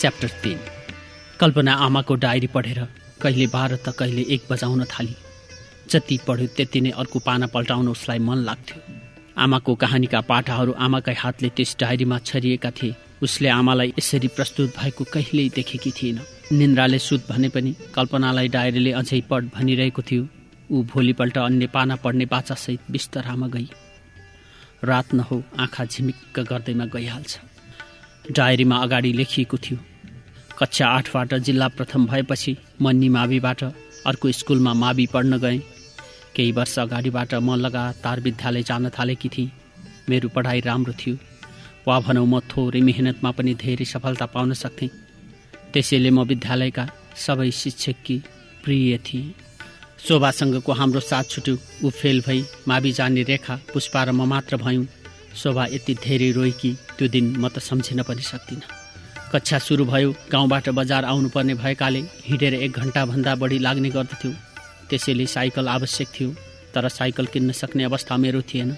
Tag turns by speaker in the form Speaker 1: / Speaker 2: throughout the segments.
Speaker 1: Chapter 3। कल्पना आमाको diary पढेर कहिले 12 त कहिले 1 बजाउन थाली। जति पढ्यो त्यति नै अर्को पाना पल्टाउन उसलाई मन लाग्थ्यो। आमाको कहानीका पाठाहरू आमाकै हातले त्यस डायरीमा छरिएका थिए। उसले आमालाई यसरी प्रस्तुत भएको कहिल्यै देखेकी थिएन। निन्द्राले सुत भने पनि कल्पनालाई डायरीले अझै पढ भनिरहेको थियो। ऊ भोलिपल्ट अन्य पाना पढ्ने बाचासहित बिस्तरामा गई। रात नहो आँखा झिमिक्क गर्दैमा गइहाल्छ। डायरीमा अगाडि लेखिएको थियो, कक्षा 8बाट जिल्ला प्रथम भएपछि म निमाविबाट अर्को स्कुलमा मावि पढ्न गएँ। केही वर्ष अगाडिबाट म लगातार विद्यालय जान थालेकी थिएँ। मेरो पढाइ राम्रो थियो, वा भनौँ म थोरै मेहनतमा पनि धेरै सफलता पाउन सक्थेँ। त्यसैले म विद्यालयका सबै शिक्षककी प्रिय थिएँ। शोभासँगको हाम्रो साथ छुट्यो। ऊ फेल भई मावि जाने रेखा, पुष्पा र म मात्र भयौँ। शोभा यति धेरै रोई कि त्यो दिन म त सम्झिन पनि सक्दिनँ। कक्षा सुरु भयो। गाउँबाट बजार आउनुपर्ने भएकाले हिँडेर 1 घण्टाभन्दा बढी लाग्ने गर्दथ्यो। त्यसैले साइकल आवश्यक थियो, तर साइकल किन्न सक्ने अवस्था मेरो थिएन।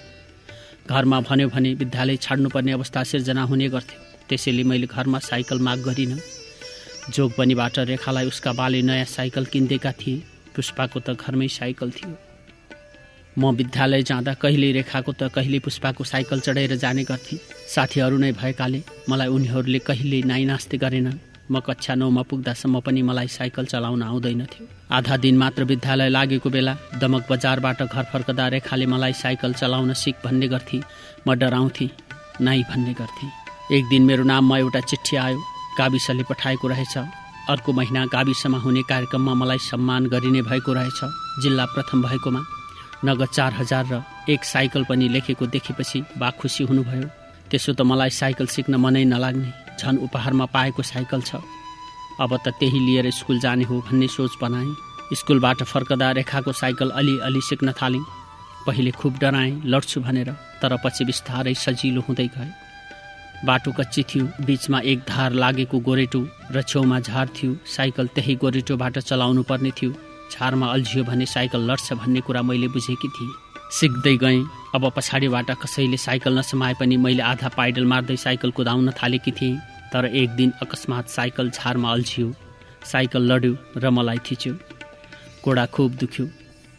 Speaker 1: घरमा भन्यो भने विद्यालय छाड्नुपर्ने अवस्था सिर्जना हुने गर्थ्यो। त्यसैले मैले घरमा साइकल माग गरिनँ। जोगबनीबाट रेखालाई उसका बाले नयाँ साइकल किनिदिएका थिए। पुष्पाको त घरमै साइकल थियो। म विद्यालय जाँदा कहिले रेखाको त कहिले पुष्पाको साइकल चढेर जाने गर्थेँ। साथीहरू नै भएकाले मलाई उनीहरूले कहिले नाइनास्ती गरेनन्। म कक्षा 9मा पुग्दासम्म पनि मलाई साइकल चलाउन आउँदैन थियो। आधा दिन मात्र विद्यालय लागेको बेला दमक बजारबाट घर फर्कदा रेखाले मलाई साइकल चलाउन सिक भन्ने गर्थे। म डराउँथेँ, नाइ भन्ने गर्थेँ। एक दिन मेरो नाममा एउटा चिठी आयो। गाविसले पठाएको रहेछ। अर्को महिना गाविसमा हुने कार्यक्रममा मलाई सम्मान गरिने भएको रहेछ। जिल्ला प्रथम भएकोमा नगद 4000 र 1 साइकल पनि लेखेको देखेपछि बा खुसी हुनुभयो। त्यसो त मलाई साइकल सिक्न मनै नलाग्ने, झन् उपहारमा पाएको साइकल छ। अब त त्यही लिएर स्कुल जाने हो भन्ने सोच बनाएँ। स्कुलबाट फर्कदा रेखाको साइकल अलि सिक्न थालेँ। पहिले खुब डराएँ, लड्छु भनेर, तर पछि बिस्तारै सजिलो हुँदै गए। बाटो कच्ची थियो, बीचमा एक धार लागेको गोरेटो र छेउमा झार थियो। साइकल त्यही गोरेटोबाट चलाउनु पर्ने थियो। झारमा अल्झियो भने साइकल लड्छ भन्ने कुरा मैले बुझेकी थिएँ। सिक्दै गएँ। अब पछाडिबाट कसैले साइकल नसमाए पनि मैले आधा पाइडल मार्दै साइकल कुदाउन थालेकी थिएँ। तर एक दिन अकस्मात साइकल झारमा अल्झियो। साइकल लड्यो र मलाई थिच्यो। गोडा खुब दुख्यो।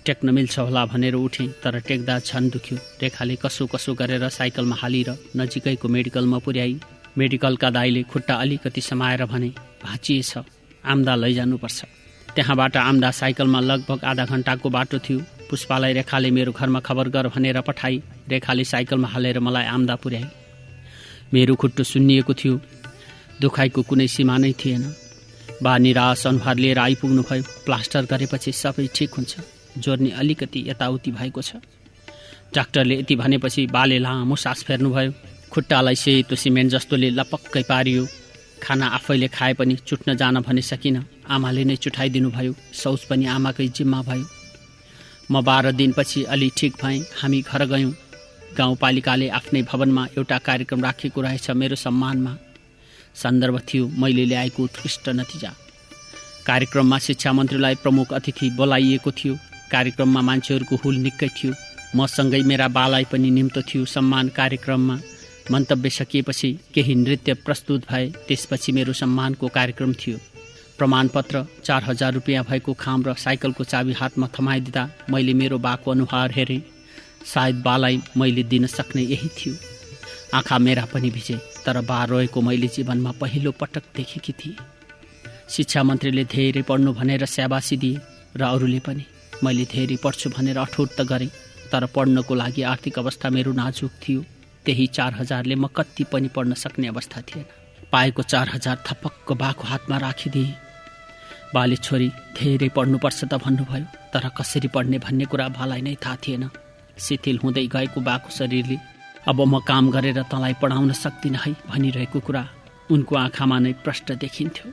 Speaker 1: टेक्न मिल्छ होला भनेर उठेँ, तर टेक्दा झन् दुख्यो। रेखाले कसो गरेर साइकलमा हालेर नजिकैको मेडिकलमा पुर्याई। मेडिकलका दाइले खुट्टा अलिकति समाएर भने, भाँचिएछ, आम्दा लैजानुपर्छ। त्यहाँबाट आम्दा साइकलमा लगभग आधा घण्टाको बाटो थियो। पुष्पालाई रेखाले मेरो घरमा खबर गर भनेर पठाई। रेखाले साइकलमा हालेर मलाई आम्दा पुर्याई। मेरो खुट्टो सुन्निएको थियो। दुखाइको कुनै सीमा नै थिएन। बा निराश अनुहार लिएर आइपुग्नु भयो। प्लास्टर गरेपछि सबै ठिक हुन्छ, जोर्नी अलिकति यताउति भएको छ। डाक्टरले यति भनेपछि बाले लामो सास फेर्नुभयो। खुट्टालाई सेतो सिमेन्ट जस्तोले लपक्कै पारियो। खाना आफैले खाए पनि चुट्न जान भने सकिन। आमाले नै चुठाइदिनु भयो। शौच पनि आमाकै जिम्मा भयो। म 12 दिनपछि अलि ठिक भएँ। हामी घर गयौँ। गाउँपालिकाले आफ्नै भवनमा एउटा कार्यक्रम राखेको रहेछ मेरो सम्मानमा। सन्दर्भ थियो मैले ल्याएको उत्कृष्ट नतिजा। कार्यक्रममा शिक्षा मन्त्रीलाई प्रमुख अतिथि बोलाइएको थियो। कार्यक्रममा मान्छेहरूको हुल निकै थियो। मसँगै मेरा बालाई पनि निम्तो थियो। सम्मान कार्यक्रममा मन्तव्य सकिएपछि केही नृत्य प्रस्तुत भए। त्यसपछि मेरो सम्मानको कार्यक्रम थियो। प्रमाणपत्र 4000 रुपियाँ भएको खाम र साइकलको चाबी हातमा थमाइदिँदा मैले मेरो बाको अनुहार हेरेँ। सायद बालाई मैले दिन सक्ने यही थियो। आँखा मेरा पनि भिजे, तर बा रोएको मैले जीवनमा पहिलो पटक देखेकी थिएँ। शिक्षा मन्त्रीले धेरै पढ्नु भनेर स्याबासी दिए र अरूले पनि। मैले धेरै पढ्छु भनेर अठोट त गरेँ, तर पढ्नको लागि आर्थिक अवस्था मेरो नाजुक थियो। त्यही 4000ले म कति पनि पढ्न सक्ने अवस्था थिएन। पाएको 4000 थपक्क बाको हातमा राखिदिएँ। बाले छोरी धेरै पढ्नुपर्छ त भन्नुभयो, तर कसरी पढ्ने भन्ने कुरा बालाई नै थाहा थिएन। शिथिल हुँदै गएको बाको शरीरले अब म काम गरेर तँलाई पढाउन सक्दिनँ है भनिरहेको कुरा उनको आँखामा नै प्रष्ट देखिन्थ्यो।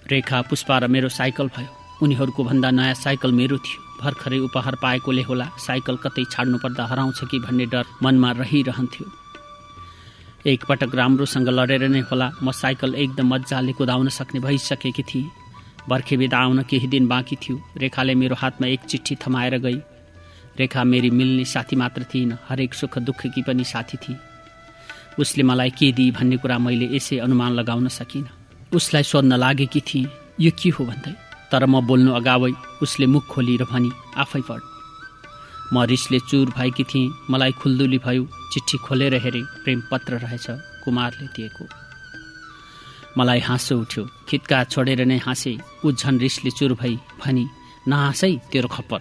Speaker 1: रेखा, पुष्पा र मेरो साइकल भयो। उनीहरूको भन्दा नयाँ साइकल मेरो थियो। भर्खरै उपहार पाएकोले होला साइकल कतै छाड्नु पर्दा हराउँछ कि भन्ने डर मनमा रहिरहन्थ्यो। एकपटक राम्रोसँग लडेर नै होला म साइकल एकदम मजाले कुदाउन सक्ने भइसकेकी थिएँ। बर्खे बिदा आउन केही दिन बाँकी थियो। रेखाले मेरो हातमा एक चिठी थमाएर गई। रेखा मेरी मिल्ने साथी मात्र थिइन, हरेक सुख दुःखकी पनि साथी थिए। उसले मलाई के दिई भन्ने कुरा मैले यसै अनुमान लगाउन सकिनँ। उसलाई सोध्न लागेकी थिएँ यो के हो भन्दै, तर म बोल्नु अगावै उसले मुख खोलेर भनी आफै पढ। म रिसले चुर भएकी थिएँ। मलाई खुल्दुली भयो। चिठी खोलेर हेरेँ, प्रेम पत्र रहेछ, कुमारले दिएको। मलाई हाँसो उठ्यो। खित्का छोडेर नै हाँसे। ऊ झन् रिसले चुर भई भनी नहाँसै तेरो खप्पर।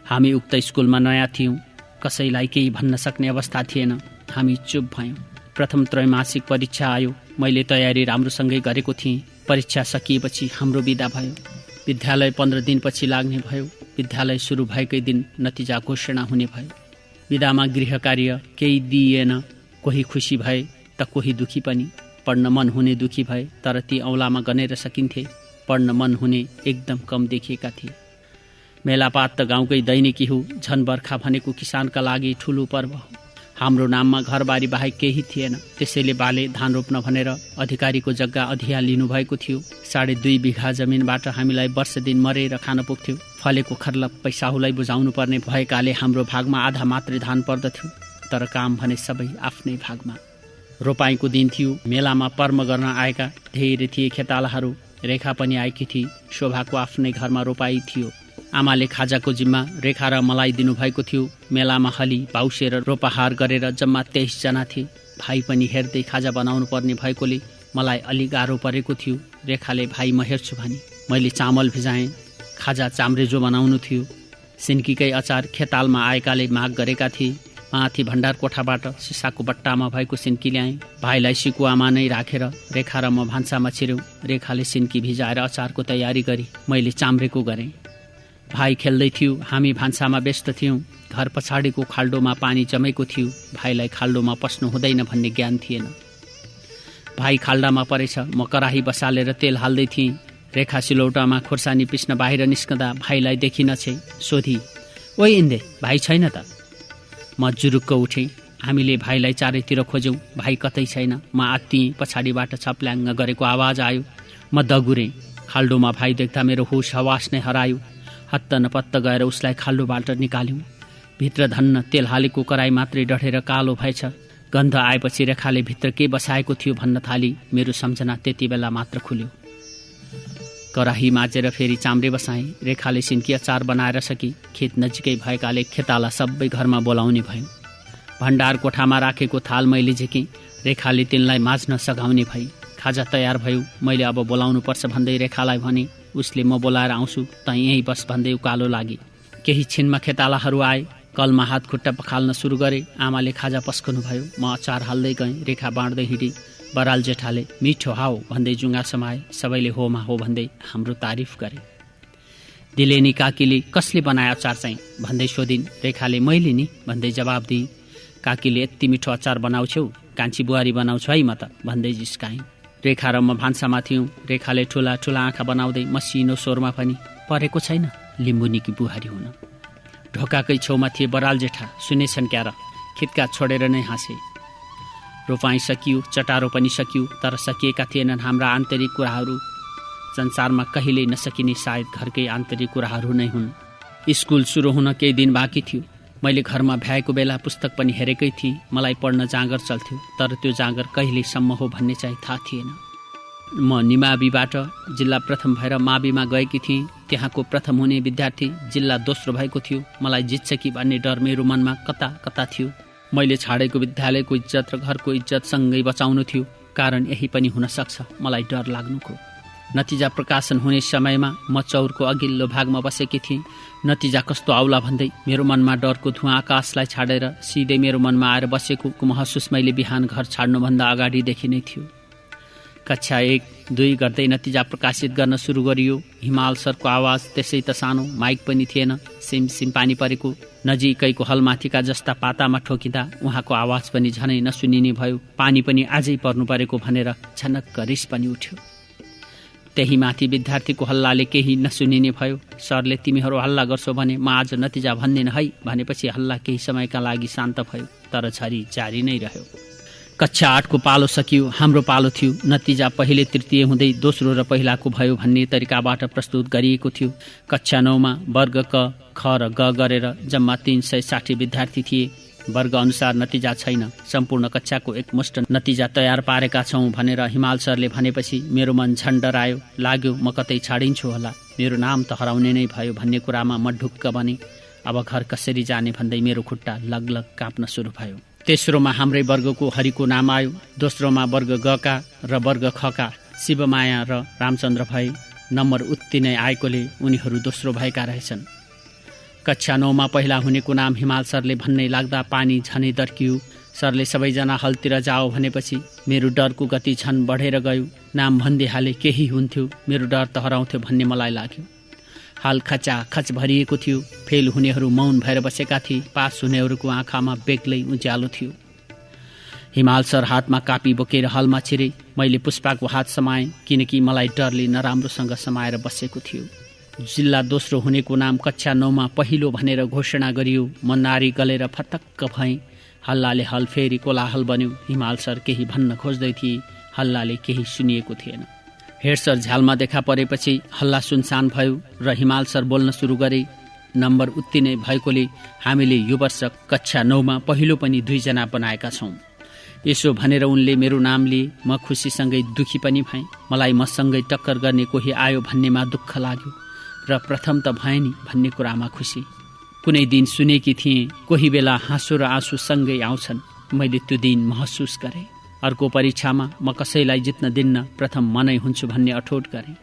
Speaker 1: हामी उक्त स्कुलमा नयाँ थियौँ। कसैलाई केही भन्न सक्ने अवस्था थिएन। हामी चुप भयौँ। प्रथम त्रैमासिक परीक्षा आयो। मैले तयारी राम्रोसँगै गरेको थिएँ। परीक्षा सकिएपछि हाम्रो बिदा भयो। विद्यालय 15 दिनपछि लाग्ने भयो। विद्यालय सुरु भएकै दिन नतिजा घोषणा हुने भयो। बिदामा गृह कार्य केही दिइएन। कोही खुसी भए त कोही दुखी पनि। पढ्न मन हुने दुखी भए, तर ती औँलामा गनेर सकिन्थे। पढ्न मन हुने एकदम कम देखिएका थिए। मेलापात त गाउँकै दैनिकी हो। झन बर्खा भनेको किसानका लागि ठुलो पर्व हो। हाम्रो नाममा घरबारी बाहेक केही थिएन। त्यसैले बाले धान रोप्न भनेर अधिकारीको जग्गा अधिया लिनुभएको थियो। 2.5 बिघा जमिनबाट हामीलाई वर्ष दिन मरेर खान पुग्थ्यो। फलेको खर्लप पैसाहुलाई बुझाउनु पर्ने भएकाले हाम्रो भागमा आधा मात्रै धान पर्दथ्यो। तर काम भने सबै आफ्नै भागमा। रोपाईको दिन थियो। मेलामा पर्म गर्न आएका धेरै थिए खेतालाहरू। रेखा पनि आएकी थिए। शोभाको आफ्नै घरमा रोपाई थियो। आमाले खाजाको जिम्मा रेखा र मलाई दिनुभएको थियो। मेलामा हली बाउसेर रोपाहार गरेर जम्मा 23 जना थिए। भाइ पनि हेर्दै खाजा बनाउनु पर्ने भएकोले मलाई अलि गाह्रो परेको थियो। रेखाले भाइ म हेर्छु भनी। मैले चामल भिजाएँ। खाजा चाम्रेजो बनाउनु थियो। सिन्कीकै अचार खेतालमा आएकाले माग गरेका थिए। माथि भण्डार कोठाबाट सिसाको बट्टामा भएको सिन्की ल्याएँ। भाइलाई सिकुवामा नै राखेर रेखा र म भान्सामा छिर्यौँ। रेखाले सिन्की भिजाएर अचारको तयारी गरी मैले चाम्रेको गरेँ। भाइ खेल्दै थियो। हामी भान्सामा व्यस्त थियौँ। घर पछाडिको खाल्डोमा पानी जमेको थियो। भाइलाई खाल्डोमा पस्नु हुँदैन भन्ने ज्ञान थिएन। भाइ खाल्डामा परेछ। म कराही बसालेर तेल हाल्दै थिएँ। रेखा सिलौटामा खोर्सानी पिस्न बाहिर निस्कँदा भाइलाई देखिनछे। सोधी, ओइ इन्दे, भाइ छैन त? म जुरुक्क उठेँ। हामीले भाइलाई चारैतिर खोज्यौँ। भाइ कतै छैन। म आत्तिएँ। पछाडिबाट छप्ल्याङ्ग गरेको आवाज आयो। म दगुरेँ। खाल्डोमा भाइ देख्दा मेरो होस हवास नै हरायो। हत्त नपत्त गएर उसलाई खाल्डोबाट निकाल्यौँ। भित्र धन्न तेल हालेको कराई मात्रै डढेर कालो भएछ। गन्ध आएपछि रेखाले भित्र के बसाएको थियो भन्न थाली। मेरो सम्झना त्यति बेला मात्र खुल्यो। कराही माझेर फेरि चाम्रे बसाएँ। रेखाले सिन्की अचार बनाएर सकी। खेत नजिकै भएकाले खेताला सबै घरमा बोलाउने भयो। भण्डार कोठामा राखेको थाल मैले झिकेँ। रेखाले तिनलाई माझ्न सघाउने भई। खाजा तयार भयो। मैले अब बोलाउनु पर्छ भन्दै रेखालाई भने। उसले म बोलाएर आउँछु, त यहीँ बस भन्दै उकालो लागि। केही छिनमा खेतालाहरू आए। कलमा हात खुट्टा पखाल्न सुरु गरे। आमाले खाजा पस्कनु भयो। म अचार हाल्दै गएँ। रेखा बाँड्दै हिँडी। बराल जेठाले मिठो हाउ भन्दै जुङ्गा समाए। सबैले होमा हो भन्दै हाम्रो तारिफ गरे। दिलेनी काकीले कसले बनाए अचार चाहिँ भन्दै सोधिन्। रेखाले मैले नि भन्दै जवाब दिए। काकीले यति मिठो अचार बनाउँछौ, कान्छी बुहारी बनाउँछु है म त भन्दै जिस्काएँ। रेखा र म भान्सामा थियौँ। रेखाले ठुला ठुला आँखा बनाउँदै मसिनो स्वरमा पनि परेको छैन लिम्बुनीकी बुहारी हुन। ढोकाकै छेउमा थिए बराल जेठा। सुनेछन् क्या र? खित्का छोडेर नै हाँसे। रोपाई सकियो, चटारो पनि सकियो, तर सकिएका थिएनन् हाम्रा आन्तरिक कुराहरू। संसारमा कहिल्यै नसकिने सायद घरकै आन्तरिक कुराहरू नै हुन्। स्कुल सुरु हुन केही दिन बाँकी थियो। मैले घरमा भ्याएको बेला पुस्तक पनि हेरेकै थिएँ। मलाई पढ्न जाँगर चल्थ्यो, तर त्यो जाँगर कहिलेसम्म हो भन्ने चाहिँ थाहा थिएन। म निमाविबाट जिल्ला प्रथम भएर माविमा गएकी थिएँ। त्यहाँको प्रथम हुने विद्यार्थी जिल्ला दोस्रो भएको थियो। मलाई जित्छ कि भन्ने डर मेरो मनमा कता कता थियो। मैले छाडेको विद्यालयको इज्जत र घरको इज्जत सँगै बचाउनु थियो। कारण यही पनि हुन सक्छ मलाई डर लाग्नुको। नतिजा प्रकाशन हुने समयमा म चौरको अघिल्लो भागमा बसेकी थिएँ। नतिजा कस्तो आउला भन्दै मेरो मनमा डरको धुवा आकाशलाई छाडेर सिधै मेरो मनमा आएर बसेको महसुस मैले बिहान घर छाड्नुभन्दा अगाडिदेखि नै थियो। कक्षा 1-2 गर्दै नतिजा प्रकाशित गर्न सुरु गरियो। हिमाल सरको आवाज त्यसै त सानो, माइक पनि थिएन। सिमसिम पानी परेको नजिकैको हलमाथिका जस्ता पातामा ठोकिँदा उहाँको आवाज पनि झनै नसुनिने भयो। पानी पनि आजै पर्नु परेको भनेर झनक्क रिस पनि उठ्यो। त्यही माथि विद्यार्थीको हल्लाले केही नसुनिने भयो। सरले तिमीहरू हल्ला गर्छौ भने म आज नतिजा भन्दिन है भनेपछि हल्ला केही समयका लागि शान्त भयो, तर झरी जारी नै रह्यो। कक्षा 8 को पालो सकियो। हाम्रो पालो थियो। नतिजा पहिले तृतीय हुँदै दोस्रो र पहिलाको भयो भन्ने तरिकाबाट प्रस्तुत गरिएको थियो। कक्षा 9 मा वर्ग क, ख र ग गरेर जम्मा 360 विद्यार्थी थिए। वर्ग अनुसार नतिजा छैन, सम्पूर्ण कक्षाको एकमुष्ट नतिजा तयार पारेका छौँ भनेर हिमाल सरले भनेपछि मेरो मन झन् डरायो। लाग्यो म कतै छाडिन्छु होला, मेरो नाम त हराउने नै भयो भन्ने कुरामा म ढुक्क बने। अब घर कसरी जाने भन्दै मेरो खुट्टा लगलग काँप्न सुरु भयो। तेस्रोमा हाम्रै वर्गको हरिको नाम आयो। दोस्रोमा वर्ग गका र वर्ग खका शिवमाया र रामचन्द्र भए। नम्बर उत्ति नै आएकोले उनीहरू दोस्रो भएका रहेछन्। कक्षा 9मा पहिला हुनेको नाम हिमाल सरले भन्नै लाग्दा पानी झनै दर्कियो। सरले सबैजना हलतिर जाओ भनेपछि मेरो डरको गति झन् बढेर गयो। नाम भन्दिहाले केही हुन्थ्यो, मेरो डर त हराउँथ्यो भन्ने मलाई लाग्यो। हाल खचाखच भरिएको थियो। फेल हुनेहरू मौन भएर बसेका थिए, पास हुनेहरूको आँखामा बेग्लै उज्यालो थियो। हिमाल सर हातमा कापी बोकेर हलमा छिरे। मैले पुष्पाको हात समाएँ, किनकि मलाई डरले नराम्रोसँग समाएर बसेको थियो। जिल्ला दोस्रो हुनेको नाम कक्षा 9मा पहिलो भनेर घोषणा गरियो। म नारी गलेर फतक्क भएँ। हल्लाले हल फेरि कोलाहल बन्यो। हिमाल सर केही भन्न खोज्दै थिए, हल्लाले केही सुनिएको थिएन। हेड सर झ्यालमा देखा परेपछि हल्ला सुनसान भयो र हिमाल सर बोल्न सुरु गरे। नम्बर उत्ति नै भएकोले हामीले यो वर्ष कक्षा 9मा पहिलो पनि 2 जना बनाएका छौँ। यसो भनेर उनले मेरो नाम लिए। म खुसीसँगै दुखी पनि भएँ। मलाई मसँगै टक्कर गर्ने कोही आयो भन्नेमा दुःख लाग्यो र प्रथम त भएँ नि भन्ने कुरामा खुसी। कुनै दिन सुनेकी थिएँ कोही बेला हाँसो र आँसु सँगै आउँछन्। मैले त्यो दिन महसुस गरेँ। अर्को परीक्षामा म कसैलाई जित्न दिन्न, प्रथम म नै हुन्छु भन्ने अठोट गरेँ।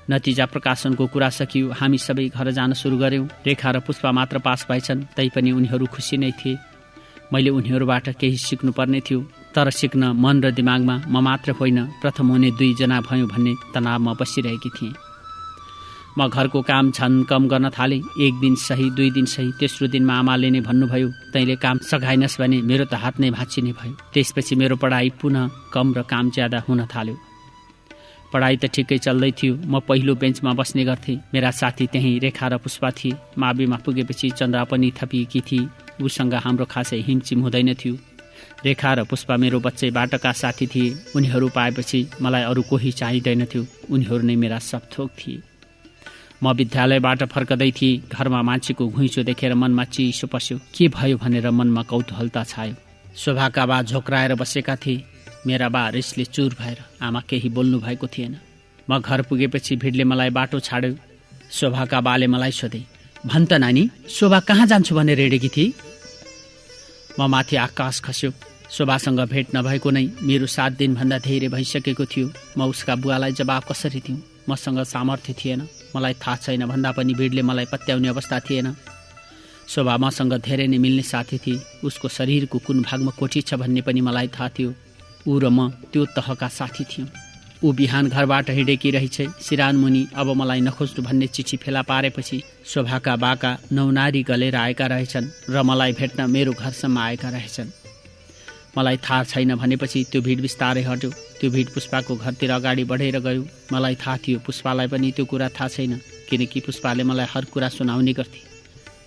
Speaker 1: नतिजा प्रकाशनको कुरा सकियो। हामी सबै घर जान सुरु गर्यौँ। रेखा र पुष्पा मात्र पास भएछन्, तैपनि उनीहरू खुसी नै थिए। मैले उनीहरूबाट केही सिक्नुपर्ने थियो, तर सिक्न मन र दिमागमा म मात्र होइन प्रथम हुने 2 जना भयौँ भन्ने तनावमा बसिरहेकी थिएँ। म घरको काम झन् कम गर्न थालेँ। 1 दिन सही, 2 दिन सही, तेस्रो दिनमा आमाले नै भन्नुभयो, तैँले काम सघाइनस् भने मेरो त हात नै भाँचिने भयो। त्यसपछि मेरो पढाइ पुनः कम र काम ज्यादा हुन थाल्यो। पढाइ त ठिकै चल्दै थियो। म पहिलो बेन्चमा बस्ने गर्थेँ। मेरा साथी त्यहीँ रेखा र पुष्पा थिए। माविमा पुगेपछि चन्द्रा पनि थपिएकी थिए। उसँग हाम्रो खासै हिमचिम हुँदैन थियो। रेखा र पुष्पा मेरो बच्चै बाटका साथी थिए। उनीहरू पाएपछि मलाई अरू कोही चाहिँदैन थियो। उनीहरू नै मेरा सब थोक थिए। म विद्यालयबाट फर्कदै थिएँ। घरमा मान्छेको घुइँचो देखेर मनमा चिसो पस्यो। के भयो भनेर मनमा कौतूहलता छायो। शोभाका बा झोक्राएर बसेका थिए। मेरा बा रिसले चुर भएर आमा केही बोल्नु भएको थिएन। म घर पुगेपछि भिडले मलाई बाटो छाड्यो। शोभाका बाले मलाई सोधे, भन् त नानी, शोभा कहाँ जान्छु भनेर रेडेकी थिए? म माथि आकाश खस्यो। शोभासँग भेट नभएको नै मेरो 7 दिनभन्दा धेरै भइसकेको थियो। म उसका बुवालाई जवाब कसरी दिउँ? मसँग सामर्थ्य थिएन। मलाई थाहा छैन भन्दा पनि भिडले मलाई पत्याउने अवस्था थिएन। शोभा मसँग धेरै नै मिल्ने साथी थिए। उसको शरीरको कुन भागमा कोठी छ भन्ने पनि मलाई थाहा थियो। ऊ र म त्यो तहका साथी थियौँ। ऊ बिहान घरबाट हिँडेकी रहेछ। सिरानमुनि अब मलाई नखोज्नु भन्ने चिठी फेला पारेपछि शोभाका बाका 9 नारी गलेर आएका रहेछन् र मलाई भेट्न मेरो घरसम्म आएका रहेछन्। मलाई थाहा छैन भनेपछि त्यो भिड बिस्तारै हट्यो। त्यो भिड पुष्पाको घरतिर अगाडि बढेर गयो। मलाई थाहा थियो पुष्पालाई पनि त्यो कुरा थाहा छैन, किनकि पुष्पाले मलाई हर कुरा सुनाउने गर्थे।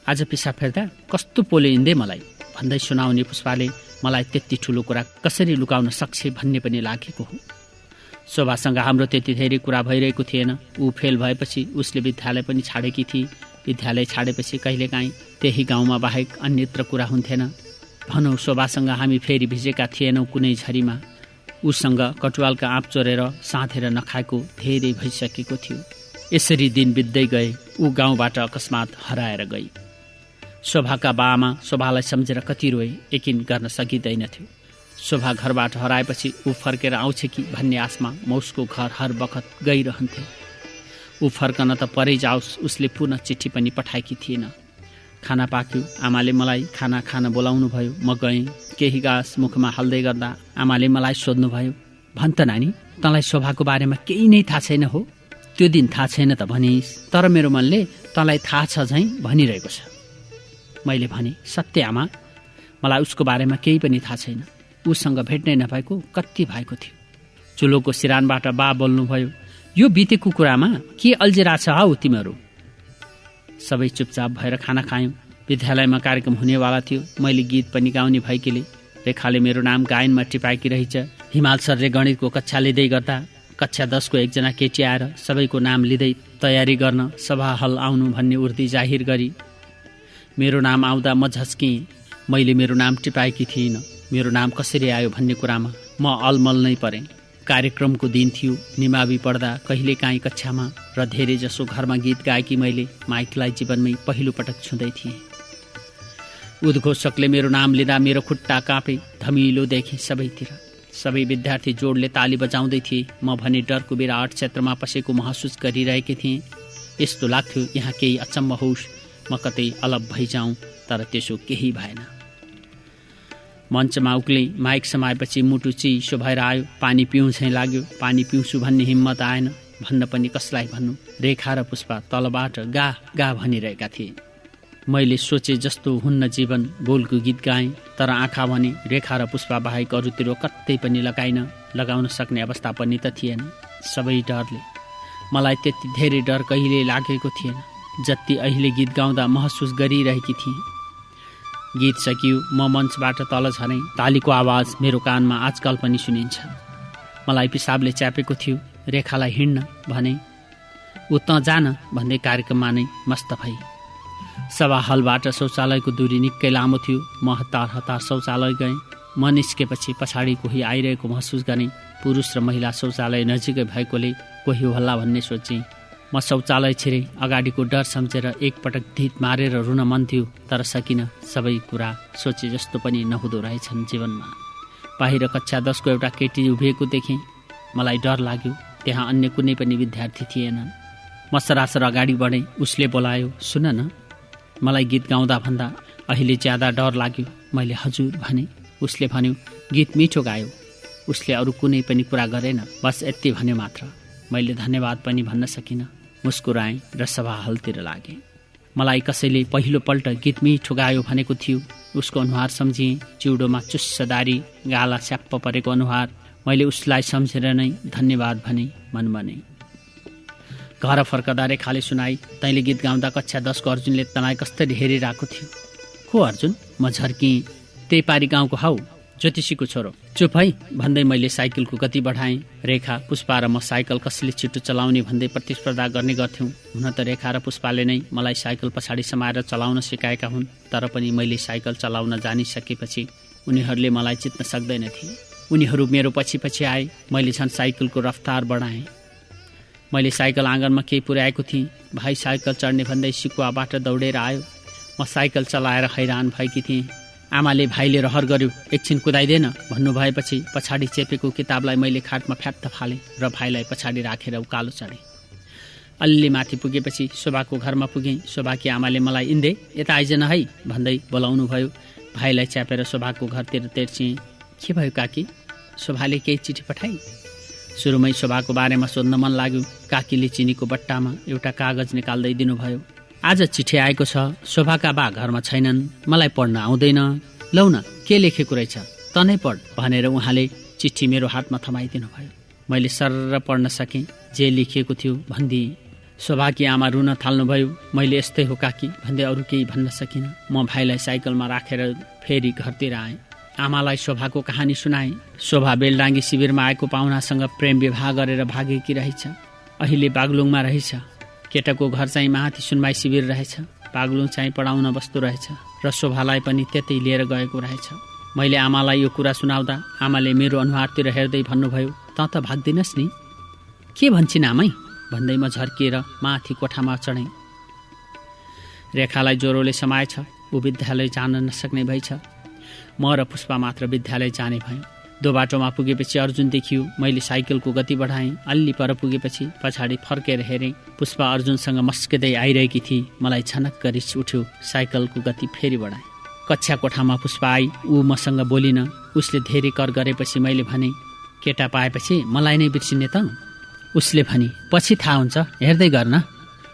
Speaker 1: आज पिसाब फेर्दा कस्तो पोले हिँड्दै मलाई भन्दै सुनाउने पुष्पाले मलाई त्यति ठुलो कुरा कसरी लुकाउन सक्छ भन्ने पनि लागेको हो। शोभासँग हाम्रो त्यति धेरै कुरा भइरहेको थिएन। ऊ फेल भएपछि उसले विद्यालय पनि छाडेकी थिए। विद्यालय छाडेपछि कहिलेकाहीँ त्यही गाउँमा बाहेक अन्यत्र कुरा हुन्थेन। भनौँ शोभासँग हामी फेरि भिजेका थिएनौँ कुनै झरीमा। उसँग कटुवालका आँप चोरेर साँधेर नखाएको धेरै भइसकेको थियो। यसरी दिन बित्दै गए। ऊ गाउँबाट अकस्मात हराएर गई। शोभाका बाआमा शोभालाई सम्झेर कति रोए, यकिन गर्न सकिँदैनथ्यो। शोभा घरबाट हराएपछि ऊ फर्केर आउँछ कि भन्ने आशमा म उसको घर हर बखत गइरहन्थेँ। ऊ फर्कन त परै जाओस्, उसले पुनः चिठी पनि पठाएकी थिएन। खाना पाक्यो। आमाले मलाई खाना खान बोलाउनु भयो। म गएँ। केही गाँस मुखमा हाल्दै गर्दा आमाले मलाई सोध्नुभयो, भन् त नानी, तँलाई शोभाको बारेमा केही नै थाहा छैन हो? त्यो दिन थाहा छैन त भनिस्, तर मेरो मनले तँलाई थाहा छ झैँ भनिरहेको छ। मैले भने, सत्य आमा, मलाई उसको बारेमा केही पनि थाहा छैन। उसँग भेट्नै नभएको कति भएको थियो। चुलोको सिरानबाट बा बोल्नुभयो, यो बितेको कुरामा के अल्झिरा छ हौ तिमीहरू? सबै चुपचाप भएर खाना खायौँ। विद्यालयमा कार्यक्रम हुनेवाला थियो। मैले गीत पनि गाउने भएकीले रेखाले मेरो नाम गायनमा टिपाएकी रहेछ। हिमाल सरले गणितको कक्षा लिँदै गर्दा कक्षा 10 को एकजना केटी आएर सबैको नाम लिँदै तयारी गर्न सभा हल आउनु भन्ने उर्दी जाहिर गरी। मेरो नाम आउँदा म झस्किएँ। मैले मेरो नाम टिपाएकी थिइनँ। मेरो नाम कसरी आयो भन्ने कुरामा म अलमल नै परेँ। कार्यक्रमको दिन थियो। निमावि पढ्दा कहिलेकाहीँ कक्षामा र धेरै जसो घरमा गीत गाएकी मैले माइकलाई जीवनमै पहिलो पटक छुँदै थिएँ। उद्घोषकले मेरो नाम लिँदा मेरो खुट्टा काँपे, धमिलो देखेँ सबैतिर। सबै विद्यार्थी जोडले ताली बजाउँदै थिए। म भने डरको विराट क्षेत्रमा पसेको महसुस गरिरहेकी थिएँ। यस्तो लाग्थ्यो यहाँ केही अचम्म होस्, म कतै अलग भइजाउँ, तर त्यसो केही भएन। मञ्चमा उक्ले माइक समाएपछि मुटु चिसो भएर आयो। पानी पिउँ झैँ लाग्यो। पानी पिउँछु भन्ने हिम्मत आएन। भन्न पनि कसलाई भन्नु। रेखा र पुष्पा तलबाट गा गा भनिरहेका थिए। मैले सोचे जस्तो हुन्न जीवन बोलको गीत गाएँ, तर आँखा भने रेखा र पुष्पा बाहेक अरूतिर कतै पनि लगाउन सक्ने अवस्था पनि त थिएन। सबै डरले। मलाई त्यति धेरै डर कहिले लागेको थिएन जति अहिले गीत गाउँदा महसुस गरिरहेकी थिएँ। गीत सकियो। म मञ्चबाट तल झरेँ। तालीको आवाज मेरो कानमा आजकल पनि सुनिन्छ। मलाई पिसाबले च्यापेको थियो। रेखालाई हिँड्न भने, ऊ त जान भन्दै कार्यक्रममा नै मस्त भई। सभा हलबाट शौचालयको दूरी निकै लामो थियो। म हतार शौचालय गएँ। म निस्केपछि पछाडि कोही आइरहेको महसुस गरेँ। पुरुष र महिला शौचालय नजिकै भएकोले कोही होला भन्ने सोचेँ। म शौचालय छिरेँ। अगाडिको डर सम्झेर एकपटक धित मारेर रुन मन थियो, तर सकिनँ। सबै कुरा सोचे जस्तो पनि नहुँदो रहेछन् जीवनमा। बाहिर कक्षा 10 को एउटा केटी उभिएको देखेँ। मलाई डर लाग्यो। त्यहाँ अन्य कुनै पनि विद्यार्थी थिएनन्। म सरासर अगाडि बढेँ। उसले बोलायो, सुन न। मलाई गीत गाउँदा भन्दा अहिले ज्यादा डर लाग्यो। मैले हजुर भने। उसले भन्यो, गीत मिठो गायो। उसले अरू कुनै पनि कुरा गरेन, बस यति भन्यो मात्र। मैले धन्यवाद पनि भन्न सकिनँ। मुस्कुराएँ र सभा हलतिर लागेँ। मलाई कसैले पहिलोपल्ट गीत मिठो गायो भनेको थियो। उसको अनुहार सम्झिएँ। चिउडोमा चुस्स दारी, गाला स्याप्प परेको अनुहार। मैले उसलाई सम्झेर नै धन्यवाद भने मनमा नै। घर फर्कदा रेखाले सुनाई, तैँले गीत गाउँदा कक्षा 10 को अर्जुनले तँलाई कसरी हेरिरहेको थियो। को अर्जुन? म झर्किएँ। त्यही पारी गाउँको हौ, ज्योतिषीको छोरो। चुप है भन्दै मैले साइकलको गति बढाएँ। रेखा, पुष्पा र म साइकल कसले छिटो चलाउने भन्दै प्रतिस्पर्धा गर्ने गर्थ्यौँ। हुन त रेखा र पुष्पाले नै मलाई साइकल पछाडि समाएर चलाउन सिकाएका हुन्, तर पनि मैले साइकल चलाउन जानिसकेपछि उनीहरूले मलाई जित्न सक्दैनथे। उनीहरू मेरो पछि पछि आए। मैले झन् साइकलको रफ्तार बढाएँ। मैले साइकल आँगनमा केही पुर्याएको थिएँ। भाइ साइकल चढ्ने भन्दै सिकुवाबाट दौडेर आयो। म साइकल चलाएर हैरान भएकी थिएँ। आमाले भाइले रहर गर्यो, एकछिन कुदाइदेन भन्नुभएपछि पछाडि चेपेको किताबलाई मैले खाटमा फ्यात्त फालेँ र भाइलाई पछाडि राखेर उकालो चढेँ। अलि माथि पुगेपछि शोभाको घरमा पुगेँ। शोभाकी आमाले मलाई, इन्दे यता आइजन है भन्दै बोलाउनु भयो। भाइलाई च्यापेर शोभाको घरतिर तेर्सिएँ। के भयो काकी? शोभाले केही चिठी पठाई? सुरुमै शोभाको बारेमा सोध्न मन लाग्यो। काकीले चिनीको बट्टामा एउटा कागज निकाल्दै दिनुभयो। आज चिठी आएको छ। शोभाका बा घरमा छैनन्। मलाई पढ्न आउँदैन। लौ न, के लेखेको रहेछ, तनै पढ भनेर उहाँले चिठी मेरो हातमा थमाइदिनु भयो। मैले सरर पढ्न सकेँ। जे लेखिएको थियो भनिदिएँ। शोभाकी आमा रुन थाल्नुभयो। मैले यस्तै हो काकी भन्दै अरू केही भन्न सकिनँ। म भाइलाई साइकलमा राखेर फेरि घरतिर आएँ। आमालाई शोभाको कहानी सुनाएँ। शोभा बेलडाङ्गी शिविरमा आएको पाहुनासँग प्रेम विवाह गरेर भागेकी रहेछ। अहिले बागलुङमा रहेछ। केटाको घर चाहिँ माथि सुनमाई शिविर रहेछ। बागलुङ चाहिँ पढाउन बस्दो रहेछ र शोभालाई पनि त्यतै लिएर गएको रहेछ। मैले आमालाई यो कुरा सुनाउँदा आमाले मेरो अनुहारतिर हेर्दै भन्नुभयो, त भाग्दिनस् नि। के भन्छिन् आमै भन्दै म झर्किएर माथि कोठामा चढेँ। रेखालाई ज्वरोले समाएछ। ऊ विद्यालय जान नसक्ने भएछ। म र पुष्पा मात्र विद्यालय जाने भयौँ। दो बाटोमा पुगेपछि अर्जुन देखियो। मैले साइकलको गति बढाएँ। अलि पर पुगेपछि पछाडि फर्केर हेरेँ। पुष्पा अर्जुनसँग मस्किँदै आइरहेकी थिए। मलाई छनक्क रिस उठ्यो। साइकलको गति फेरि बढाएँ। कक्षा कोठामा पुष्पा आई। ऊ मसँग बोलिन। उसले धेरै कर गरेपछि मैले भने, केटा पाएपछि मलाई नै बिर्सिने त? उसले भनी, पछि थाहा हुन्छ, हेर्दै गर्न।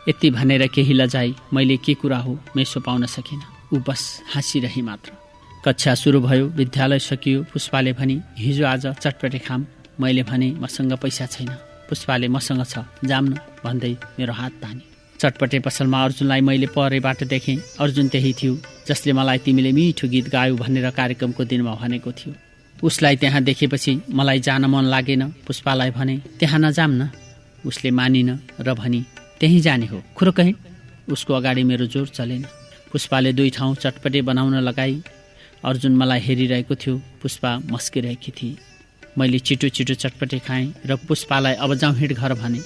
Speaker 1: यति भनेर केही लजाई। मैले के कुरा हो मेसो पाउन सकिनँ। ऊ बस हाँसिरही मात्र। कक्षा सुरु भयो। विद्यालय सकियो। पुष्पाले भनी, हिजो आज चटपटे खाम। मैले भने, मसँग पैसा छैन। पुष्पाले, मसँग छ, जाम न भन्दै मेरो हात तानी। चटपटे पसलमा अर्जुनलाई मैले परेबाट देखेँ। अर्जुन त्यही थियो जसले मलाई तिमीले मिठो गीत गायो भनेर कार्यक्रमको दिनमा भनेको थियो। उसलाई त्यहाँ देखेपछि मलाई जान मन लागेन। पुष्पालाई भने, त्यहाँ नजाम न। उसले मानिन र भनी, त्यही जाने हो, खुरुक हिँड। उसको अगाडि मेरो जोर चलेन। पुष्पाले 2 ठाउँ चटपटे बनाउन लगाई। अर्जुन मलाई हेरिरहेको थियो। पुष्पा मस्किरहेकी थिए। मैले छिटो छिटो चटपटे खाएँ र पुष्पालाई अब जाउँ हिँड घर भने।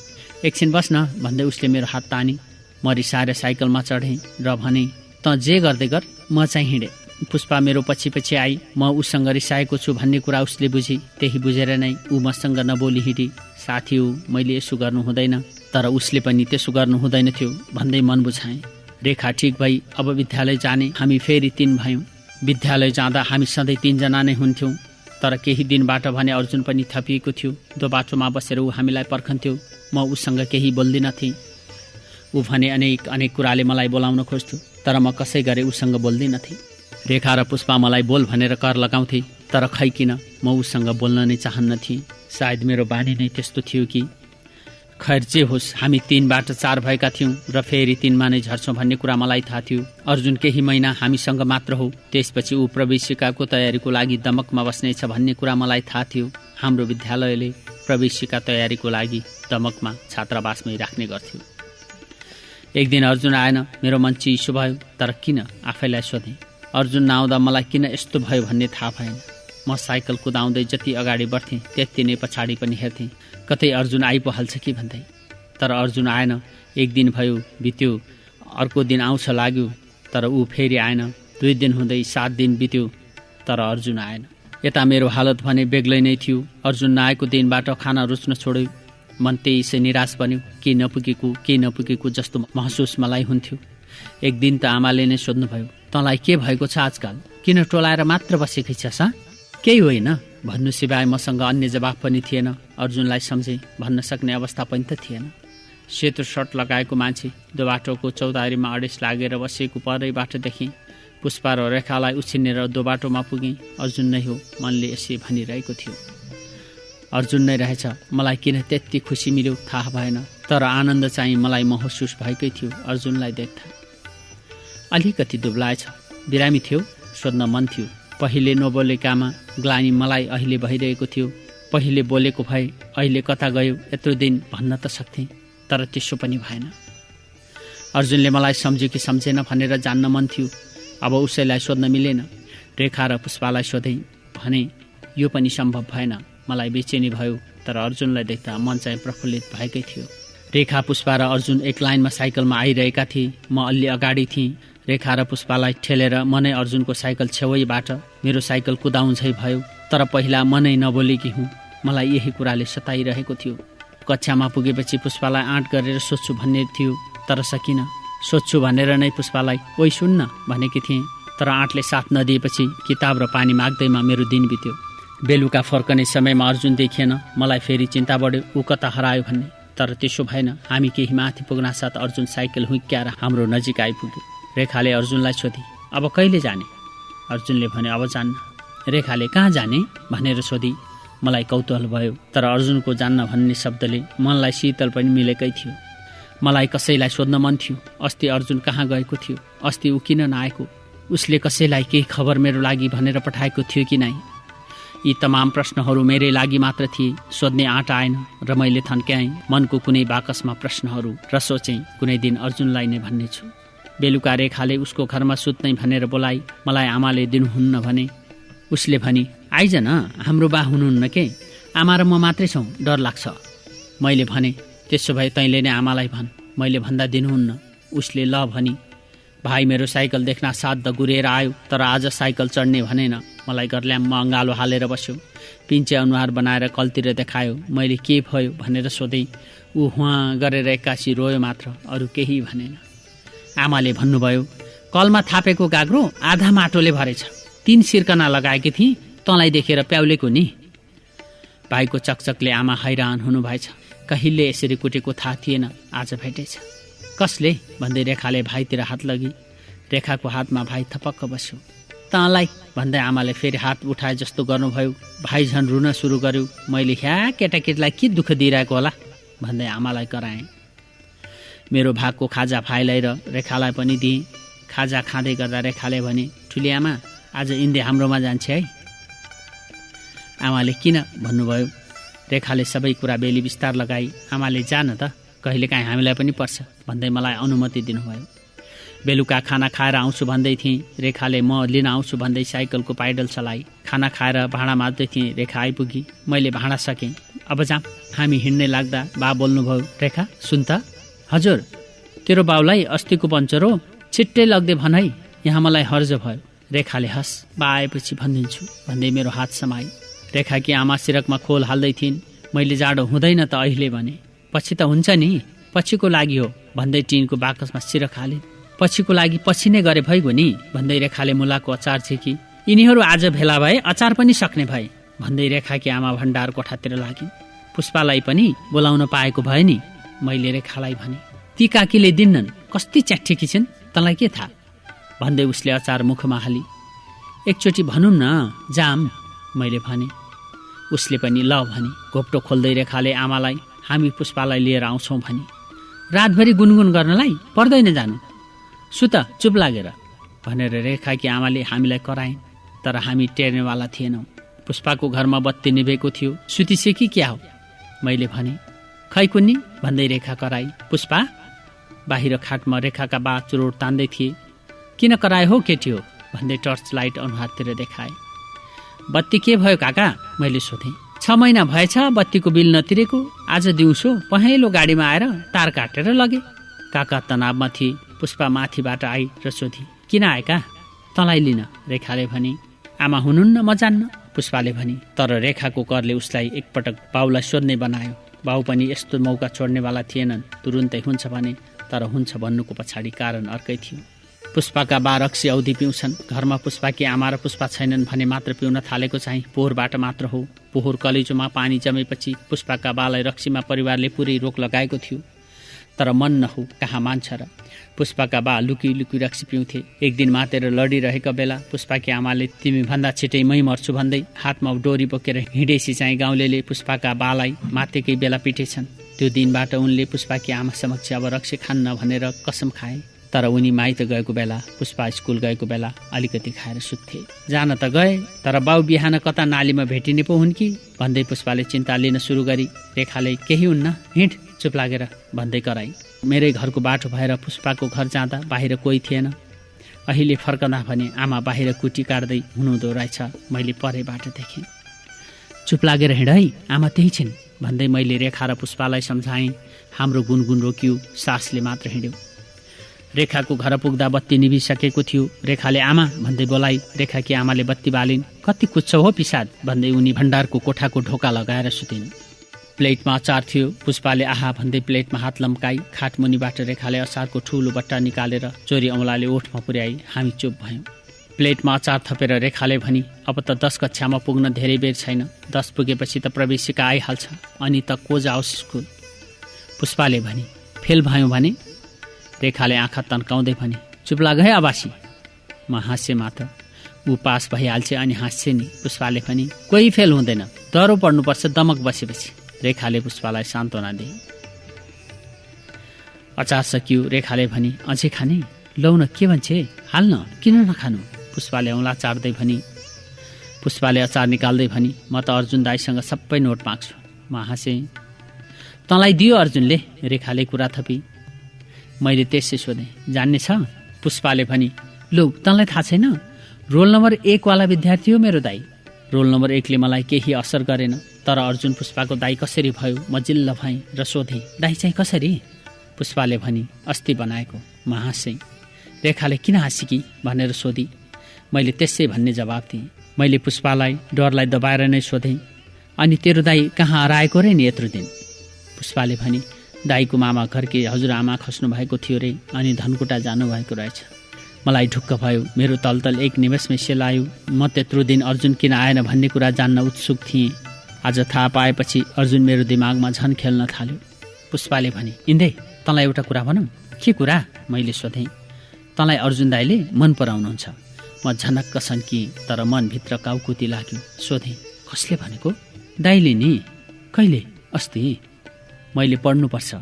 Speaker 1: एकछिन बस् न भन्दै उसले मेरो हात तानी। म रिसाएर साइकलमा चढेँ र भने, त जे गर्दै गर, म चाहिँ हिँडेँ। पुष्पा मेरो पछि पछि आई। म उसँग रिसाएको छु भन्ने कुरा उसले बुझी। त्यही बुझेर नै ऊ मसँग नबोली हिँडी। साथी हो, मैले यसो गर्नु हुँदैन, तर उसले पनि त्यसो गर्नु हुँदैन थियो भन्दै मन बुझाएँ। रेखा ठिक भई अब विद्यालय जाने। हामी फेरि 3 भयौँ। विद्यालय जाँदा हामी सधैँ 3 जना नै हुन्थ्यौँ। तर केही दिनबाट भने अर्जुन पनि थपिएको थियो। दो बाटोमा बसेर ऊ हामीलाई पर्खन्थ्यो। म उसँग केही बोल्दिनथेँ। ऊ भने अनेक कुराले मलाई बोलाउन खोज्थ्यो, तर म कसै गरे उसँग बोल्दिनथेँ। रेखा र पुष्पा मलाई बोल भनेर कर लगाउँथे, तर खै किन म उसँग बोल्न नै चाहन्नथेँ। सायद मेरो बानी नै त्यस्तो थियो कि। खैर जे होस्, हामी 3बाट 4 भएका थियौँ र फेरि 3मा नै झर्छौँ भन्ने कुरा मलाई थाहा थियो। अर्जुन केही महिना हामीसँग मात्र हो, त्यसपछि ऊ प्रवेशिकाको तयारीको लागि दमकमा बस्नेछ भन्ने कुरा मलाई थाहा थियो। हाम्रो विद्यालयले प्रवेशिका तयारीको लागि दमकमा छात्रावासमै राख्ने गर्थ्यो। एक दिन अर्जुन आएन। मेरो मन चिसो भयो, तर किन आफैलाई सोधेँ। अर्जुन नआउँदा मलाई किन यस्तो भयो भन्ने थाहा भएन। म साइकल कुदाउँदै जति अगाडि बढ्थेँ त्यति नै पछाडि पनि हेर्थेँ, कतै अर्जुन आइ पो हाल्छ कि भन्दै। तर अर्जुन आएन। एक दिन भयो बित्यो, अर्को दिन आउँछ लाग्यो, तर ऊ फेरि आएन। 2 दिन हुँदै 7 दिन बित्यो, तर अर्जुन आएन। यता मेरो हालत भने बेग्लै नै थियो। अर्जुन नआएको दिनबाट खाना रुच्न छोड्यो। मन त्यसै निराश बन्यो। के नपुगेको जस्तो महसुस मलाई हुन्थ्यो। एक दिन त आमाले नै सोध्नुभयो, तँलाई के भएको छ आजकल, किन टोलाएर मात्र बसेकै छस्? केही होइन भन्नु सिवाय मसँग अन्य जवाफ पनि थिएन। अर्जुनलाई सम्झे भन्न सक्ने अवस्था पनि त थिएन। सेतो सर्ट लगाएको मान्छे दो बाटोको चौतारीमा अडेस लागेर बसेको परैबाट देखेँ। पुष्पा र रेखालाई उछिनेर दो बाटोमा पुगेँ। अर्जुन नै हो, मनले यसै भनिरहेको थियो। अर्जुन नै रहेछ। मलाई किन त्यति खुसी मिल्यो थाहा भएन, तर आनन्द चाहिँ मलाई महसुस भएकै थियो। अर्जुनलाई देख्दा अलिकति दुब्लाएछ, बिरामी थियो, सोध्न मन थियो। पहिले नबोलेकामा ग्लानी मलाई अहिले भइरहेको थियो। पहिले बोलेको भए अहिले कता गयो यत्रो दिन भन्न त सक्थेँ, तर त्यसो पनि भएन। अर्जुनले मलाई सम्झ्यो कि सम्झेन भनेर जान्न मन थियो। अब उसैलाई सोध्न मिलेन। रेखा र पुष्पालाई सोधेँ भने यो पनि सम्भव भएन। मलाई बेचैनी भयो, तर अर्जुनलाई देख्दा मन चाहिँ प्रफुल्लित भएकै थियो। रेखा, पुष्पा र अर्जुन एक लाइनमा साइकलमा आइरहेका थिए। म अलि अगाडि थिएँ। रेखा र पुष्पालाई ठेलेर म नै अर्जुनको साइकल छेउैबाट मेरो साइकल कुदाउँझै भयो। तर पहिला म नै नबोलेकी हुँ। मलाई यही कुराले सताइरहेको थियो। कक्षामा पुगेपछि पुष्पालाई आँट गरेर सोध्छु भन्ने थियो, तर सकिन। सोध्छु भनेर नै पुष्पालाई ओइ सुन्न भनेकी थिएँ, तर आँटले साथ नदिएपछि किताब र पानी माग्दैमा मेरो दिन बित्यो। बेलुका फर्कने समयमा अर्जुन देखिएन। मलाई फेरि चिन्ता बढ्यो, ऊ कता हरायो भन्ने। तर त्यसो भएन। हामी केही माथि पुग्नासाथ अर्जुन साइकल हुइक्याएर हाम्रो नजिक आइपुग्यो। रेखाले अर्जुनलाई सोधी, अब कहिले जाने? अर्जुनले भने, अब जान्न। रेखाले कहाँ जाने भनेर सोधी। मलाई कौतूहल भयो, तर अर्जुनको जान्न भन्ने शब्दले मनलाई शीतल पनि मिलेकै थियो। मलाई कसैलाई सोध्न मन थियो, अस्ति अर्जुन कहाँ गएको थियो? अस्ति ऊ किन नआएको? उसले कसैलाई केही खबर मेरो लागि भनेर पठाएको थियो कि नै? यी तमाम प्रश्नहरू मेरै लागि मात्र थिए। सोध्ने आँट आएन र मैले थन्क्याएँ मनको कुनै बाकसमा प्रश्नहरू र सोचेँ कुनै दिन अर्जुनलाई नै भन्नेछु। बेलुका रेखाले उसको घरमा सुत्नै भनेर बोलाई। मलाई आमाले दिनुहुन्न भने। उसले भनी, आइज न, हाम्रो बा हुनुहुन्न के, आमा र म मात्रै छौँ, डर लाग्छ। मैले भने, त्यसो भए तैँले नै आमालाई भन्। मैले भन्दा दिनुहुन्न। उसले ल भनी। भाइ मेरो साइकल देख्न साथ दगुरेर आयो, तर आज साइकल चढ्ने भनेन। मलाई गर्ल्याममा अँगालो हालेर बस्यो। पिन्चे अनुहार बनाएर कलतिर देखायो। मैले के भयो भनेर सोधेँ। ऊ हुँ गरेर एक्कासी रोयो मात्र, अरू केही भनेन। आमाले भन्नुभयो, कलमा थापेको गाग्रो आधा माटोले भरेछ। 3 सिर्कना लगाएकी थिएँ, तँलाई देखेर प्याउलेको नि। भाइको चकचकले आमा हैरान हुनुभएछ। कहिले यसरी कुटेको थाहा थिएन, आज भेटेछ। कसले भन्दै रेखाले भाइतिर हात लगी। रेखाको हातमा भाइ थपक्क बस्यो। तँलाई भन्दै आमाले फेरि हात उठाए जस्तो गर्नुभयो। भाइ झन् रुन सुरु गर्यो। मैले ह्या केटाकेटीलाई के दुःख दिइरहेको होला भन्दै आमालाई कराएँ। मेरो भागको खाजा भाइलाई र रेखालाई पनि दिएँ। खाजा खाँदै गर्दा रेखाले भने, ठुली आमा आज इन्दे हाम्रोमा जान्छ है? आमाले किन भन्नुभयो। रेखाले सबै कुरा बेली विस्तार लगाई। आमाले जान त, कहिलेकाहीँ हामीलाई पनि पर्छ भन्दै मलाई अनुमति दिनुभयो। बेलुका खाना खाएर आउँछु भन्दै थिएँ। रेखाले म लिन आउँछु भन्दै साइकलको पाइडल चलाई। खाना खाएर भाँडा माझ्दै थिएँ। रेखा आइपुगी। मैले भाँडा सकेँ। अब जाम। हामी हिँड्नै लाग्दा बा बोल्नुभयो, रेखा सुन त। हजुर, तेरो बाउलाई अस्तिको पञ्चर हो, छिट्टै लग्दै भन है, यहाँ मलाई हर्ज भयो। रेखाले हस्, बा आएपछि भनिदिन्छु भन्दै मेरो हात समाई। रेखाकी आमा सिरकमा खोल हाल्दै थिइन्। मैले जाडो हुँदैन त अहिले भने। पछि त हुन्छ नि, पछिको लागि हो भन्दै टिनको बाकसमा सिरक हालिन्। पछिको लागि पछि नै गरे भइगयो नि भन्दै रेखाले मुलाको अचार छेकी। यिनीहरू आज भेला भए अचार पनि सक्ने भए भन्दै रेखाकी आमा भण्डार कोठातिर लागिन्। पुष्पालाई पनि बोलाउन पाएको भए नि, मैले रेखालाई भने। ती काकीले दिन्नन्, कस्ती च्याठेकी छिन्, तँलाई के थाहा भन्दै उसले अचार मुखमा हाली। एकचोटि भनौँ न, जाम मैले भने। उसले पनि ल भने। घोप्टो खोल्दै रेखाले आमालाई हामी पुष्पालाई लिएर आउँछौँ भने। रातभरि गुनगुन गर्नलाई पर्दैन जानु, सुत चुप लागेर भनेर रेखाकी आमाले हामीलाई कराइन्। तर हामी टेर्नेवाला थिएनौँ। पुष्पाको घरमा बत्ती निभेको थियो। सुतिसे कि क्या हो मैले भने। खै कुन्नी भन्दै रेखा कराई। पुष्पा बाहिर खाटमा रेखाका बा चुरोट तान्दै थिए। किन कराए हो केटी हो भन्दै टर्च लाइट अनुहारतिर देखाए। बत्ती के भयो काका मैले सोधेँ। 6 महिना भएछ बत्तीको बिल नतिरेको। आज दिउँसो पहेँलो गाडीमा आएर तार काटेर लगे। काका तनावमा थिए। पुष्पा माथिबाट आई र सोधी, किन आएका? तँलाई लिन रेखाले भनी। आमा हुनुहुन्न म जान्न पुष्पाले भनी। तर रेखाको करले उसलाई एकपटक बाउलाई सोध्ने बनायो। बाउ पनि यस्तो मौका छोड्नेवाला थिएनन्। तुरुन्तै हुन्छ भने, तर हुन्छ भन्नुको पछाडि कारण अर्कै थियो। पुष्पाका बा रक्सी औधी पिउँछन्। घरमा पुष्पाकी आमा र पुष्पा छैनन् भने मात्र पिउन थालेको चाहिँ पोहोरबाट मात्र हो। पोहोर कलेजोमा पानी जमेपछि पुष्पाका बालाई रक्सीमा परिवारले पुरै रोक लगाएको थियो। तर मन नहो कहाँ मान्छ र। पुष्पाका बा लुकी लुकी रक्सी पिउँथे। एक दिन मातेर लडिरहेका बेला पुष्पाकी आमाले तिमी भन्दा छिटै मै मर्छु भन्दै हातमा डोरी बोकेर हिँडेसी चाहिँ गाउँलेले पुष्पाका बालाई मातेकै बेला पिटेछन्। त्यो दिनबाट उनले पुष्पाकी आमा समक्ष अब रक्सी खान्न भनेर कसम खाए। तर उनी माइत गएको बेला, पुष्पा स्कुल गएको बेला अलिकति खाएर सुत्थे। जान त गए, तर बाउ बिहान कता नालीमा भेटिने पो हुन् कि भन्दै पुष्पाले चिन्ता लिन सुरु गरी। रेखाले केही हुन्न, हिँड चुप लागेर भन्दै कराई। मेरै घरको बाटो भएर पुष्पाको घर जाँदा बाहिर कोही थिएन। अहिले फर्कँदा भने आमा बाहिर कुटी काट्दै हुनुहुँदो रहेछ। मैले परेबाट देखेँ। चुप लागेर हिँड है, आमा त्यही छिन् भन्दै मैले रेखा र पुष्पालाई सम्झाएँ। हाम्रो गुनगुन रोकियो, सासले मात्र हिँड्यो। रेखाको घर पुग्दा बत्ती निभिसकेको थियो। रेखाले आमा भन्दै बोलाई। रेखाकी आमाले बत्ती बालिन्। कति कुच्छौ हो पिसाद भन्दै उनी भण्डारको कोठाको ढोका लगाएर सुतिन्। प्लेटमा अचार थियो। पुष्पाले आहा भन्दै प्लेटमा हात लम्काई। खाटमुनिबाट रेखाले अचारको ठुलो बट्टा निकालेर चोरी औँलाले ओठमा पुर्याई। हामी चुप भयौँ। प्लेटमा अचार थपेर रेखाले भनी, अब त 10 कक्षामा पुग्न धेरै बेर छैन। 10 पुगेपछि त प्रवेशिका आइहाल्छ, अनि त को जाओस् स्कुल। पुष्पाले भनी, फेल भयौँ भने? रेखाले आँखा तन्काउँदै भने, चुप लाग है आवासी। म हाँस्ये मात्र। ऊ पास भइहाल्छ अनि हाँस्छे नि। पुष्पाले भनी, कोही फेल हुँदैन, डह्रो पढ्नुपर्छ दमक बसेपछि। रेखाले पुष्पालाई सान्त्वना दिए। अचार सकियो। रेखाले भनी, अझै खाने? लौ न, के भन्छे, हाल्न, किन नखानु? पुष्पाले औँला चाट्दै भनी। पुष्पाले अचार निकाल्दै भनी, म त अर्जुन दाईसँग सबै नोट माग्छु। म हाँसेँ। तँलाई दियो अर्जुनले? रेखाले कुरा थपी। मैले त्यसै सोधेँ, जान्ने छ? पुष्पाले भनी, लौ तँलाई थाहा छैन? रोल नम्बर 1 वाला विद्यार्थी हो मेरो दाई। रोल नम्बर 1 ले मलाई केही असर गरेन। तर अर्जुन पुष्पाको दाई कसरी भयो म जिल्ल भएँ र सोधेँ, दाई चाहिँ कसरी? पुष्पाले भनी, अस्ति बनाएको। म हाँसेँ। रेखाले किन हाँसिकी भनेर सोधी। मैले त्यसै भन्ने जवाब दिएँ। मैले पुष्पालाई डरलाई दबाएर नै सोधेँ, अनि तेरो दाई कहाँ हराएको रे नि यत्रो दिन? पुष्पाले भनी, दाईको मामा घरकी हजुरआमा खस्नु भएको थियो रे, अनि धनकुटा जानुभएको रहेछ। मलाई ढुक्क भयो। मेरो तलतल एक निमेषमै सेलायो। म त्यत्रो दिन अर्जुन किन आएन भन्ने कुरा जान्न उत्सुक थिएँ। आज थाहा पाएपछि अर्जुन मेरो दिमागमा झन खेल्न थाल्यो। पुष्पाले भने, इन्दे तँलाई एउटा कुरा भनौँ। के कुरा? मैले सोधेँ। तँलाई अर्जुन दाईले मन पराउनुहुन्छ। म झनक्क सन्किएँ, तर मनभित्र काउकुती लाग्यो। सोधेँ, कसले भनेको? दाईले नि। कहिले? अस्ति। मैले पढ्नुपर्छ,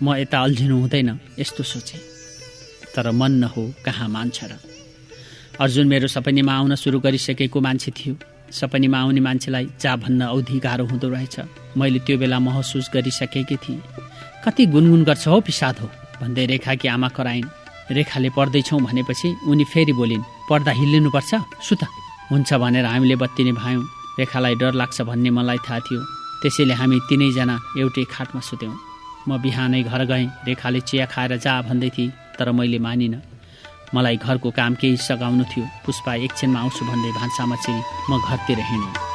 Speaker 1: म यता अल्झिनु हुँदैन यस्तो सोचेँ। तर मन नहो कहाँ मान्छ र। अर्जुन मेरो सपनीमा आउन सुरु गरिसकेको मान्छे थियो। सपनीमा आउने मान्छेलाई जा भन्न औधी गाह्रो हुँदो रहेछ। मैले त्यो बेला महसुस गरिसकेकी थिएँ। कति गुनगुन गर्छ हो पिसाद हो भन्दै रेखाकी आमा कराइन्। रेखाले पढ्दैछौँ भनेपछि उनी फेरि बोलिन्, पढ्दा हिल्लिनुपर्छ, सुत। हुन्छ भनेर हामीले बत्ती निभायौँ। रेखालाई डर लाग्छ भन्ने मलाई थाहा थियो, त्यसैले हामी तीनैजना एउटै खाटमा सुत्यौँ। म बिहानै घर गएँ। रेखाले चिया खाएर जा भन्दै थिए, तर मैले मानिनँ। मलाई घरको काम केही सघाउनु थियो। पुष्पा एकछिनमा आउँछु भन्दै भान्सामा छिरी म घरतिर हिँडेँ।